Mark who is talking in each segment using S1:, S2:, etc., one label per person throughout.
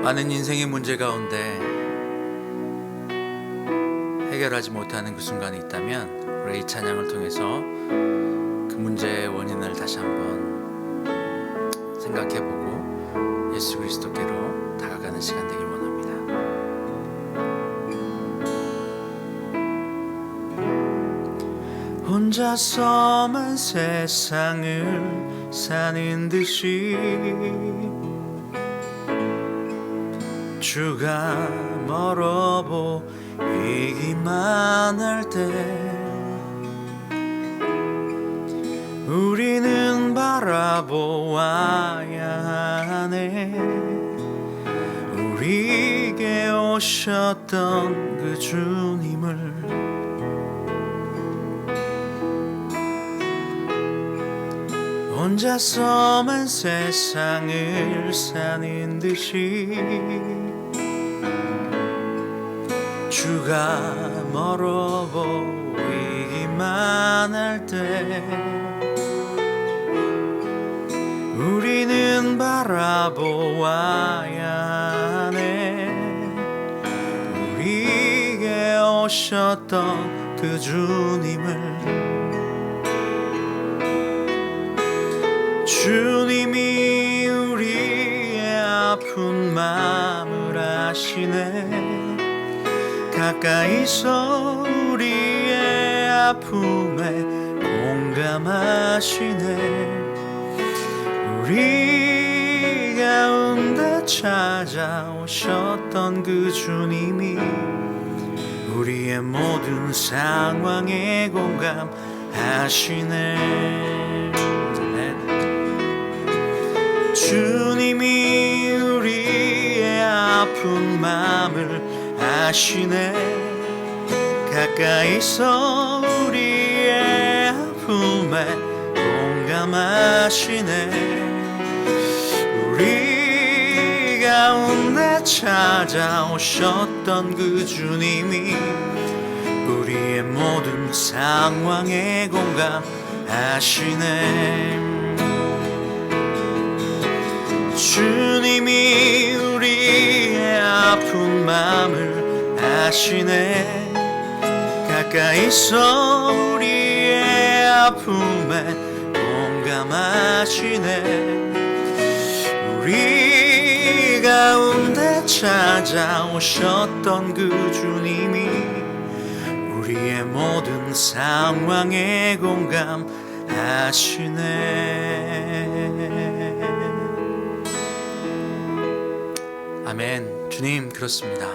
S1: 많은 인생의 문제 가운데 해결하지 못하는 그 순간이 있다면 우리 이 찬양을 통해서 그 문제의 원인을 다시 한번 생각해보고 예수 그리스도께로 다가가는 시간 되길 원합니다. 혼자서만 세상을 사는 듯이 주가 멀어 보이기만 할 때 우리는 바라보아야 하네. 우리에게 오셨던 그 주님을 혼자서만 세상을 사는 듯이 주가 멀어 보이기만 할 때 우리는 바라보아야 하네. 우리에게 오셨던 그 주님을 주님이 우리의 아픈 마음을 아시네. 가까이서 우리의 아픔에 공감하시네. 우리 가운데 찾아오셨던 그 주님이 우리의 모든 상황에 공감하시네. 주님이 우리의 아픈 마음을 아시네. 가까이서 우리의 아픔에 공감하시네. 우리 가운데 찾아오셨던 그 주님이 우리의 모든 상황에 공감하시네. 주님이 우리의 아픈 마음을 아시네. 가까이서 우리의 아픔에 공감하시네. 우리 가운데 찾아오셨던 그 주님이 우리의 모든 상황에 공감하시네. 아멘. 주님, 그렇습니다.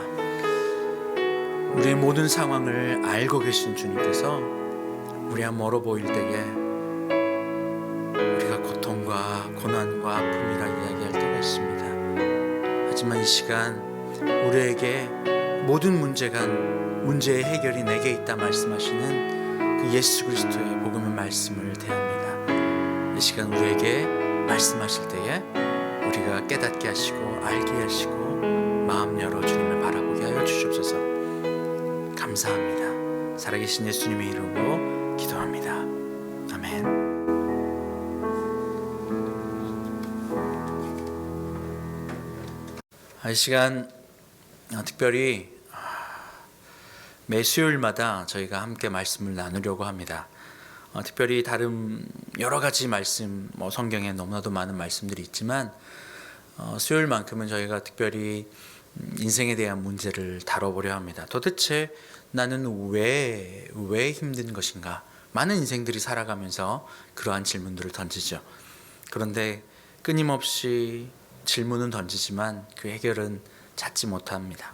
S1: 우리의 모든 상황을 알고 계신 주님께서 우리가 멀어 보일 때에 우리가 고통과 고난과 아픔이라 이야기할 때가 있습니다. 하지만 이 시간 우리에게 모든 문제의 해결이 내게 있다 말씀하시는 그 예수 그리스도의 복음의 말씀을 대합니다. 이 시간 우리에게 말씀하실 때에 우리가 깨닫게 하시고 알게 하시고 마음 열어 주님을 바라보게 하여 주시옵소서. 감사합니다. 살아계신 예수님의 이름으로 기도합니다. 아멘. 이 시간 특별히 매 수요일마다 저희가 함께 말씀을 나누려고 합니다. 특별히 다른 여러 가지 말씀, 성경에 너무나도 많은 말씀들이 있지만 수요일만큼은 저희가 특별히 인생에 대한 문제를 다뤄보려 합니다. 도대체 나는 왜 힘든 것인가? 많은 인생들이 살아가면서 그러한 질문들을 던지죠. 그런데 끊임없이 질문은 던지지만 그 해결은 찾지 못합니다.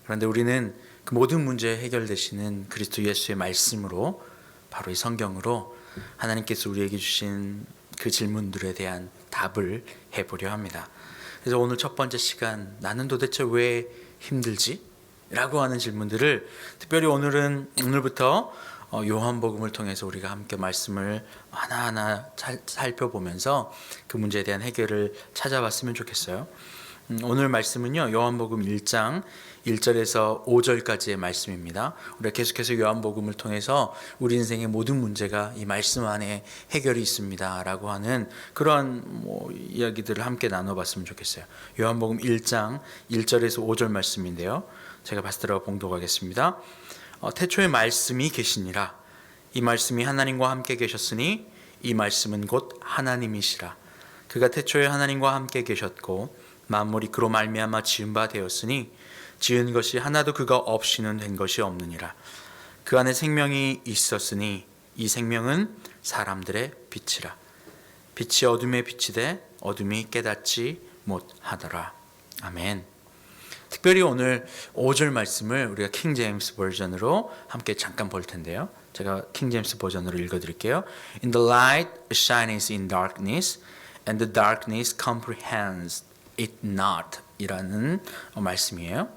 S1: 그런데 우리는 그 모든 문제 해결되시는 그리스도 예수의 말씀으로, 바로 이 성경으로 하나님께서 우리에게 주신 그 질문들에 대한 답을 해보려 합니다. 그래서 오늘 첫 번째 시간, 나는 도대체 왜 힘들지? 라고 하는 질문들을 특별히 오늘부터 요한복음을 통해서 우리가 함께 말씀을 하나하나 살펴보면서 그 문제에 대한 해결을 찾아봤으면 좋겠어요. 오늘 말씀은요, 요한복음 1장 1절에서 5절까지의 말씀입니다. 우리가 계속해서 요한복음을 통해서 우리 인생의 모든 문제가 이 말씀 안에 해결이 있습니다라고 하는 그런 이야기들을 함께 나눠봤으면 좋겠어요. 요한복음 1장 1절에서 5절 말씀인데요, 제가 받들어 봉독하겠습니다. 태초에 말씀이 계시니라. 이 말씀이 하나님과 함께 계셨으니 이 말씀은 곧 하나님이시라. 그가 태초에 하나님과 함께 계셨고 만물이 그로 말미암아 지은 바 되었으니 지은 것이 하나도 그가 없이는 된 것이 없느니라. 그 안에 생명이 있었으니 이 생명은 사람들의 빛이라. 빛이 어둠에 비치되 어둠이 깨닫지 못하더라. 아멘. 특별히 오늘 5절 말씀을 우리가 킹 제임스 버전으로 함께 잠깐 볼 텐데요, 제가 킹 제임스 버전으로 읽어드릴게요. In the light shines in darkness and the darkness comprehends it not 이라는 말씀이에요.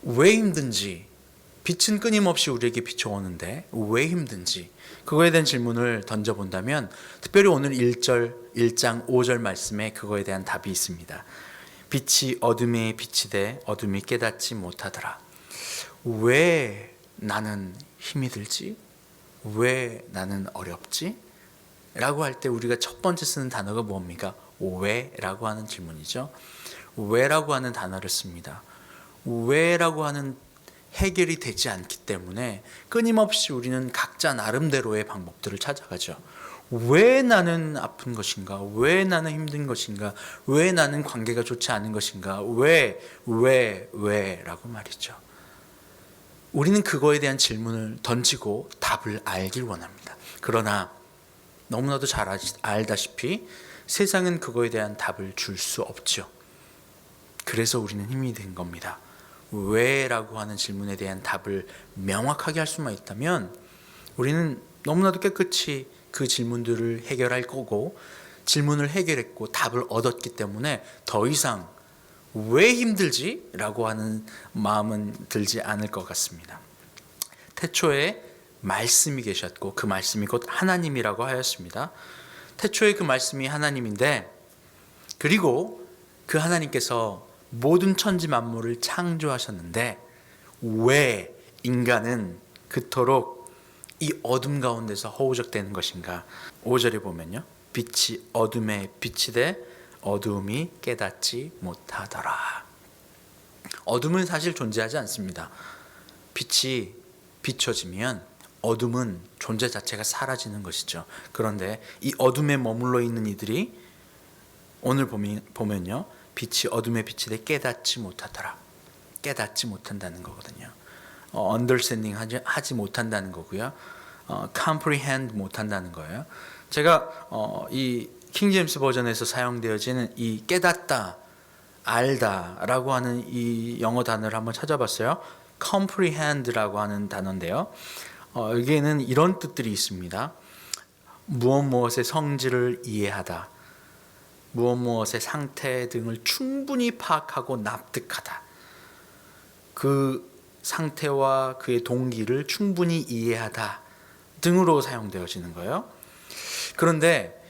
S1: 왜 힘든지, 빛은 끊임없이 우리에게 비춰오는데 왜 힘든지, 그거에 대한 질문을 던져본다면 특별히 오늘 1장 5절 말씀에 그거에 대한 답이 있습니다. 빛이 어둠에 비치되 어둠이 깨닫지 못하더라. 왜 나는 힘이 들지? 왜 나는 어렵지? 라고 할 때 우리가 첫 번째 쓰는 단어가 뭡니까? 왜? 라고 하는 질문이죠. 왜라고 하는 단어를 씁니다. 왜라고 하는 해결이 되지 않기 때문에 끊임없이 우리는 각자 나름대로의 방법들을 찾아가죠. 왜 나는 아픈 것인가? 왜 나는 힘든 것인가? 왜 나는 관계가 좋지 않은 것인가? 왜라고 말이죠. 우리는 그거에 대한 질문을 던지고 답을 알길 원합니다. 그러나 너무나도 잘 알다시피 세상은 그거에 대한 답을 줄 수 없죠. 그래서 우리는 힘이 든 겁니다. 왜라고 하는 질문에 대한 답을 명확하게 할 수만 있다면 우리는 너무나도 깨끗이 그 질문들을 해결할 거고, 질문을 해결했고 답을 얻었기 때문에 더 이상 왜 힘들지? 라고 하는 마음은 들지 않을 것 같습니다. 태초에 말씀이 계셨고 그 말씀이 곧 하나님이라고 하였습니다. 태초에 그 말씀이 하나님인데, 그리고 그 하나님께서 모든 천지 만물을 창조하셨는데 왜 인간은 그토록 이 어둠 가운데서 허우적대는 것인가? 5절에 보면요, 빛이 어둠에 비치되 어둠이 깨닫지 못하더라. 어둠은 사실 존재하지 않습니다. 빛이 비춰지면 어둠은 존재 자체가 사라지는 것이죠. 그런데 이 어둠에 머물러 있는 이들이 오늘 보면요, 빛이 어둠에 비치되 깨닫지 못하더라. 깨닫지 못한다는 거거든요. understanding 하지 못한다는 거고요. comprehend 못한다는 거예요. 제가 이 킹 제임스 버전에서 사용되어지는 이 깨닫다, 알다라고 하는 이 영어 단어를 한번 찾아봤어요. comprehend라고 하는 단어인데요, 여기에는 이런 뜻들이 있습니다. 무엇의 성질을 이해하다, 무엇의 상태 등을 충분히 파악하고 납득하다, 그 상태와 그의 동기를 충분히 이해하다 등으로 사용되어지는 거예요. 그런데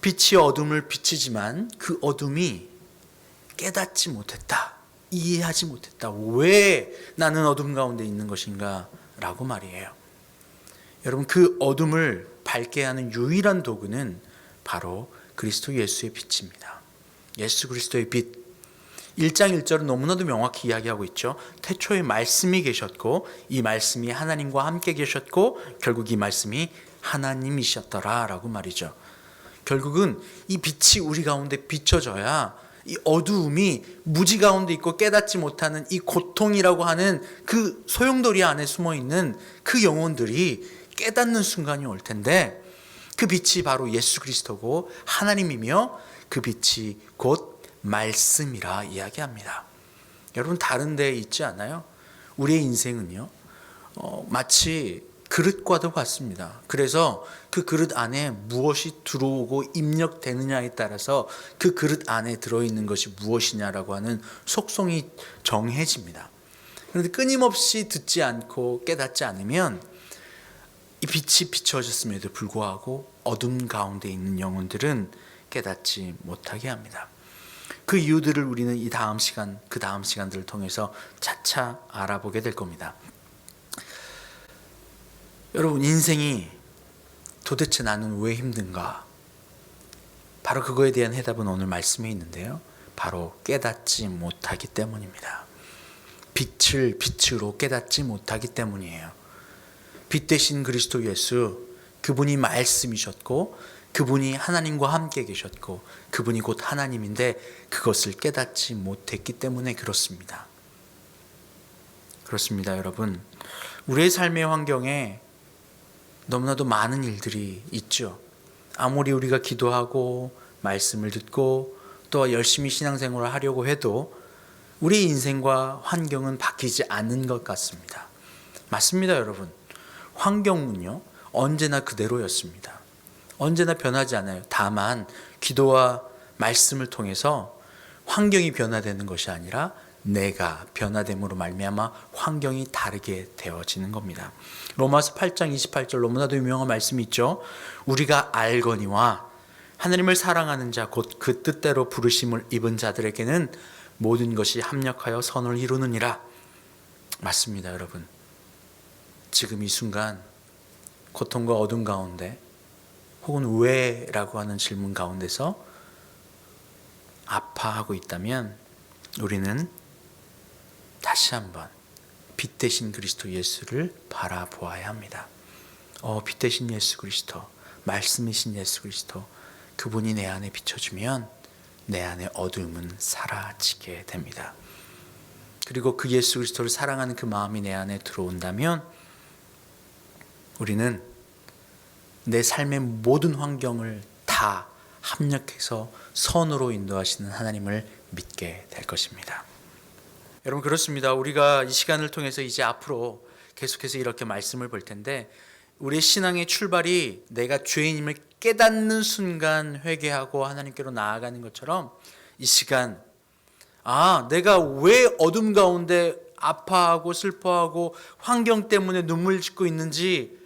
S1: 빛이 어둠을 비치지만 그 어둠이 깨닫지 못했다, 이해하지 못했다. 왜 나는 어둠 가운데 있는 것인가? 라고 말이에요. 여러분, 그 어둠을 밝게 하는 유일한 도구는 바로 그리스도 예수의 빛입니다. 예수 그리스도의 빛. 1장 1절은 너무나도 명확히 이야기하고 있죠. 태초에 말씀이 계셨고 이 말씀이 하나님과 함께 계셨고 결국 이 말씀이 하나님이셨더라 라고 말이죠. 결국은 이 빛이 우리 가운데 비춰져야 이 어두움이 무지 가운데 있고 깨닫지 못하는 이 고통이라고 하는 그 소용돌이 안에 숨어있는 그 영혼들이 깨닫는 순간이 올 텐데, 그 빛이 바로 예수 그리스도고 하나님이며 그 빛이 곧 말씀이라 이야기합니다. 여러분, 다른 데에 있지 않아요? 우리의 인생은요, 마치 그릇과도 같습니다. 그래서 그 그릇 안에 무엇이 들어오고 입력되느냐에 따라서 그 그릇 안에 들어있는 것이 무엇이냐라고 하는 속성이 정해집니다. 그런데 끊임없이 듣지 않고 깨닫지 않으면 이 빛이 비춰졌음에도 불구하고 어둠 가운데 있는 영혼들은 깨닫지 못하게 합니다. 그 이유들을 우리는 이 다음 시간, 그 다음 시간들을 통해서 차차 알아보게 될 겁니다. 여러분, 인생이 도대체 나는 왜 힘든가? 바로 그거에 대한 해답은 오늘 말씀에 있는데요. 바로 깨닫지 못하기 때문입니다. 빛을 빛으로 깨닫지 못하기 때문이에요. 빛 대신 그리스도 예수, 그분이 말씀이셨고 그분이 하나님과 함께 계셨고 그분이 곧 하나님인데 그것을 깨닫지 못했기 때문에 그렇습니다. 그렇습니다, 여러분. 우리의 삶의 환경에 너무나도 많은 일들이 있죠. 아무리 우리가 기도하고 말씀을 듣고 또 열심히 신앙생활을 하려고 해도 우리 인생과 환경은 바뀌지 않는 것 같습니다. 맞습니다, 여러분. 환경은요 언제나 그대로였습니다. 언제나 변하지 않아요. 다만 기도와 말씀을 통해서 환경이 변화되는 것이 아니라 내가 변화됨으로 말미암아 환경이 다르게 되어지는 겁니다. 로마서 8장 28절 너무나도 유명한 말씀이 있죠. 우리가 알거니와 하나님을 사랑하는 자 곧 그 뜻대로 부르심을 입은 자들에게는 모든 것이 합력하여 선을 이루느니라. 맞습니다, 여러분. 지금 이 순간 고통과 어둠 가운데 혹은 왜라고 하는 질문 가운데서 아파하고 있다면 우리는 다시 한번 빛 대신 그리스도 예수를 바라보아야 합니다. 빛 대신 예수 그리스도, 말씀이신 예수 그리스도, 그분이 내 안에 비춰주면 내 안에 어둠은 사라지게 됩니다. 그리고 그 예수 그리스도를 사랑하는 그 마음이 내 안에 들어온다면 우리는 내 삶의 모든 환경을 다 합력해서 선으로 인도하시는 하나님을 믿게 될 것입니다. 여러분, 그렇습니다. 우리가 이 시간을 통해서 이제 앞으로 계속해서 이렇게 말씀을 볼 텐데 우리의 신앙의 출발이 내가 죄인임을 깨닫는 순간 회개하고 하나님께로 나아가는 것처럼 이 시간 내가 왜 어둠 가운데 아파하고 슬퍼하고 환경 때문에 눈물 짓고 있는지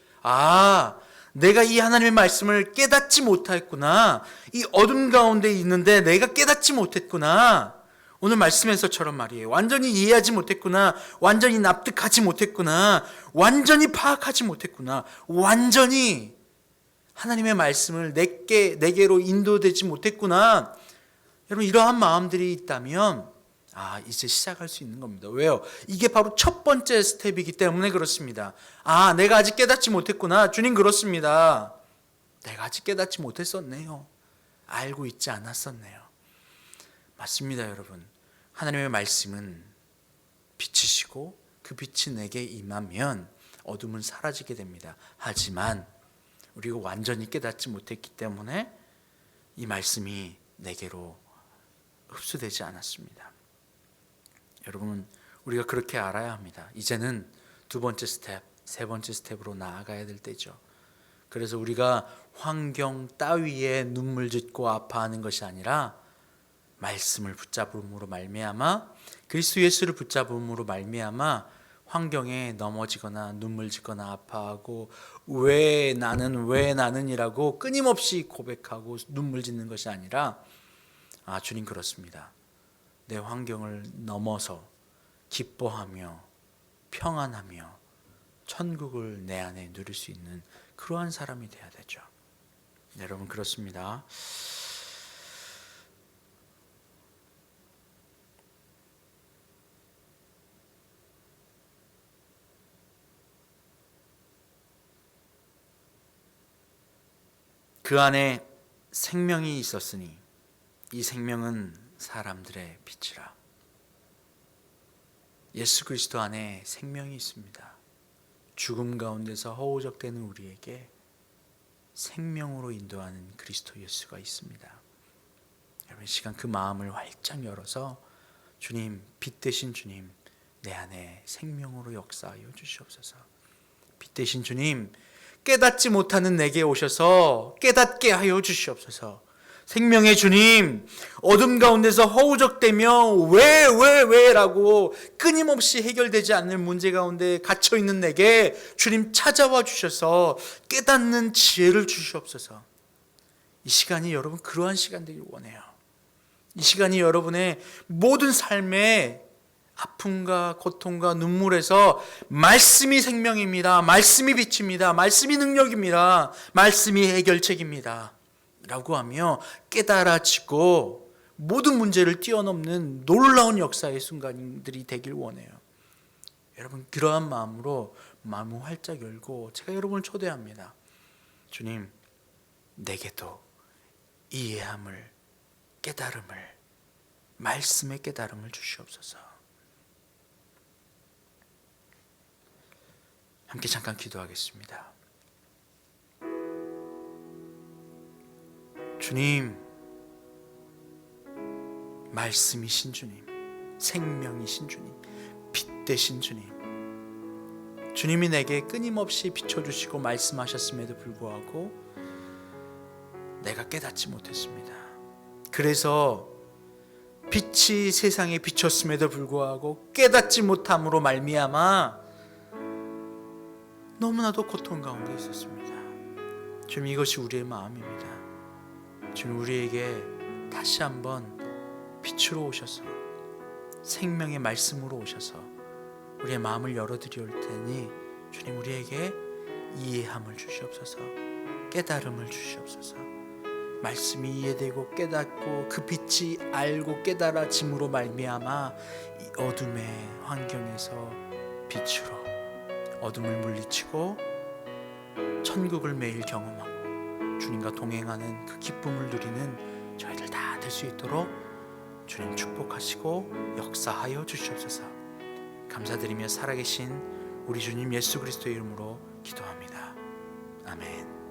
S1: 내가 이 하나님의 말씀을 깨닫지 못했구나. 이 어둠 가운데 있는데 내가 깨닫지 못했구나. 오늘 말씀에서처럼 말이에요. 완전히 이해하지 못했구나. 완전히 납득하지 못했구나. 완전히 파악하지 못했구나. 완전히 하나님의 말씀을 내게로 인도되지 못했구나. 여러분, 이러한 마음들이 있다면 이제 시작할 수 있는 겁니다. 왜요? 이게 바로 첫 번째 스텝이기 때문에 그렇습니다. 내가 아직 깨닫지 못했구나. 주님, 그렇습니다. 내가 아직 깨닫지 못했었네요. 알고 있지 않았었네요. 맞습니다, 여러분. 하나님의 말씀은 빛이시고 그 빛이 내게 임하면 어둠은 사라지게 됩니다. 하지만 우리가 완전히 깨닫지 못했기 때문에 이 말씀이 내게로 흡수되지 않았습니다. 여러분, 우리가 그렇게 알아야 합니다. 이제는 두 번째 스텝, 세 번째 스텝으로 나아가야 될 때죠. 그래서 우리가 환경 따위에 눈물 짓고 아파하는 것이 아니라 말씀을 붙잡음으로 말미암아 그리스도 예수를 붙잡음으로 말미암아 환경에 넘어지거나 눈물 짓거나 아파하고 왜 나는이라고 끊임없이 고백하고 눈물 짓는 것이 아니라 주님, 그렇습니다. 내 환경을 넘어서 기뻐하며 평안하며 천국을 내 안에 누릴 수 있는 그러한 사람이 되어야 되죠. 여러분, 그렇습니다. 그 안에 생명이 있었으니 이 생명은 사람들의 빛이라. 예수 그리스도 안에 생명이 있습니다. 죽음 가운데서 허우적대는 우리에게 생명으로 인도하는 그리스도 예수가 있습니다. 여러분, 이 시간 그 마음을 활짝 열어서 주님, 빛 대신 주님, 내 안에 생명으로 역사하여 주시옵소서. 빛 대신 주님, 깨닫지 못하는 내게 오셔서 깨닫게 하여 주시옵소서. 생명의 주님, 어둠 가운데서 허우적대며 왜라고 끊임없이 해결되지 않는 문제 가운데 갇혀있는 내게 주님 찾아와 주셔서 깨닫는 지혜를 주시옵소서. 이 시간이 여러분 그러한 시간 되길 원해요. 이 시간이 여러분의 모든 삶의 아픔과 고통과 눈물에서 말씀이 생명입니다. 말씀이 빛입니다. 말씀이 능력입니다. 말씀이 해결책입니다. 라고 하며 깨달아지고 모든 문제를 뛰어넘는 놀라운 역사의 순간들이 되길 원해요. 여러분, 그러한 마음으로 마음을 활짝 열고 제가 여러분을 초대합니다. 주님, 내게도 이해함을, 깨달음을, 말씀의 깨달음을 주시옵소서. 함께 잠깐 기도하겠습니다. 주님, 말씀이신 주님, 생명이신 주님, 빛 되신 주님, 주님이 내게 끊임없이 비춰주시고 말씀하셨음에도 불구하고 내가 깨닫지 못했습니다. 그래서 빛이 세상에 비쳤음에도 불구하고 깨닫지 못함으로 말미암아 너무나도 고통 가운데 있었습니다. 주님, 이것이 우리의 마음입니다. 주님, 우리에게 다시 한번 빛으로 오셔서 생명의 말씀으로 오셔서 우리의 마음을 열어드릴 테니 주님, 우리에게 이해함을 주시옵소서. 깨달음을 주시옵소서. 말씀이 이해되고 깨닫고 그 빛이 알고 깨달아짐으로 말미암아 이 어둠의 환경에서 빛으로 어둠을 물리치고 천국을 매일 경험하고 주님과 동행하는 그 기쁨을 누리는 저희들 다 될 수 있도록 주님 축복하시고 역사하여 주시옵소서. 감사드리며 살아계신 우리 주님 예수 그리스도의 이름으로 기도합니다. 아멘.